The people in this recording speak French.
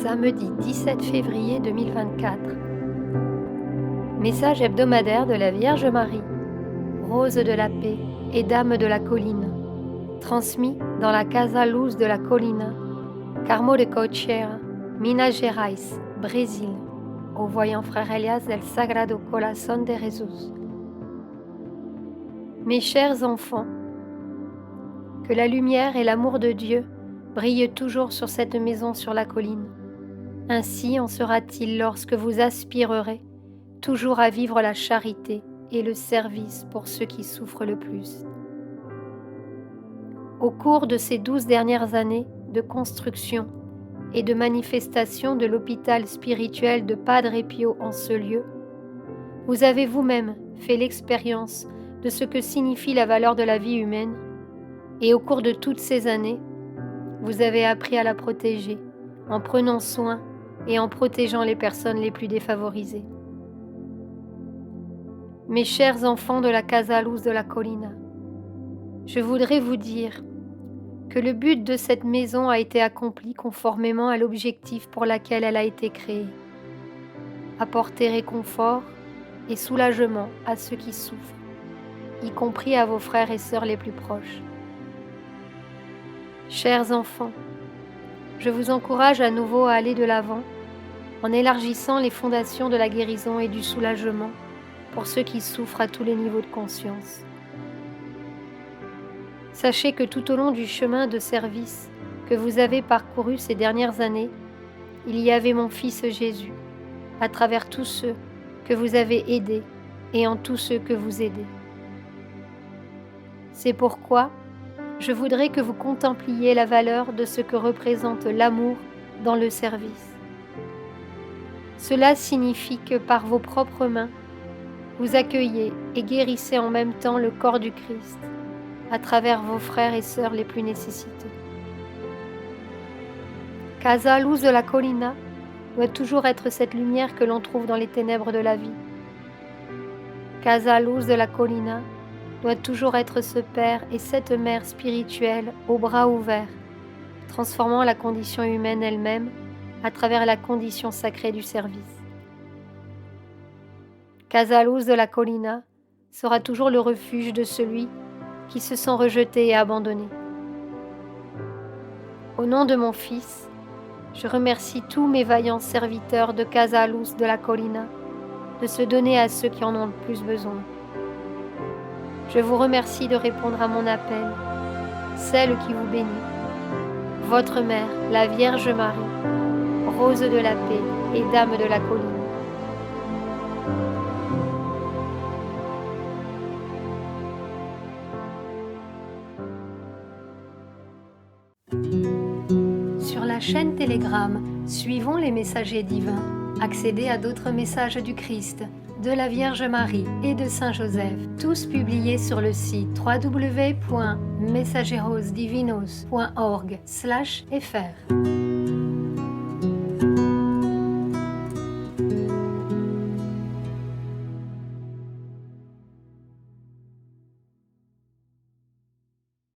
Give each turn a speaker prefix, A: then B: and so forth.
A: samedi 17 février 2024. Message hebdomadaire de la Vierge Marie, Rose de la paix et Dame de la colline, transmis dans la Casa Luz de la Colina, Carmo de Cochera, Minas Gerais, Brésil, au voyant Frère Elias del Sagrado Corazón de Jesús. Mes chers enfants, que la lumière et l'amour de Dieu brillent toujours sur cette maison sur la colline. Ainsi en sera-t-il lorsque vous aspirerez toujours à vivre la charité et le service pour ceux qui souffrent le plus. Au cours de ces 12 dernières années de construction et de manifestation de l'hôpital spirituel de Padre Pio en ce lieu, vous avez vous-même fait l'expérience de ce que signifie la valeur de la vie humaine, et au cours de toutes ces années, vous avez appris à la protéger en prenant soin et en protégeant les personnes les plus défavorisées. Mes chers enfants de la Casa Luz de la Colina, je voudrais vous dire que le but de cette maison a été accompli conformément à l'objectif pour lequel elle a été créée: apporter réconfort et soulagement à ceux qui souffrent, y compris à vos frères et sœurs les plus proches. Chers enfants, je vous encourage à nouveau à aller de l'avant en élargissant les fondations de la guérison et du soulagement pour ceux qui souffrent à tous les niveaux de conscience. Sachez que tout au long du chemin de service que vous avez parcouru ces dernières années, il y avait mon Fils Jésus, à travers tous ceux que vous avez aidés et en tous ceux que vous aidez. C'est pourquoi je voudrais que vous contempliez la valeur de ce que représente l'amour dans le service. Cela signifie que par vos propres mains, vous accueillez et guérissez en même temps le corps du Christ à travers vos frères et sœurs les plus nécessités. Casa Luz de la Colina doit toujours être cette lumière que l'on trouve dans les ténèbres de la vie. Casa Luz de la Colina doit toujours être ce Père et cette Mère spirituelle aux bras ouverts, transformant la condition humaine elle-même à travers la condition sacrée du service. Casa Luz de la Colina sera toujours le refuge de celui qui se sent rejeté et abandonné. Au nom de mon Fils, je remercie tous mes vaillants serviteurs de Casa Luz de la Colina de se donner à ceux qui en ont le plus besoin. Je vous remercie de répondre à mon appel, celle qui vous bénit, votre Mère, la Vierge Marie, Rose de la paix et Dame de la colline. Sur la chaîne Telegram, suivons les messagers divins. Accédez à d'autres messages du Christ, de la Vierge Marie et de Saint Joseph, tous publiés sur le site www.mensajerosdivinos.org/fr.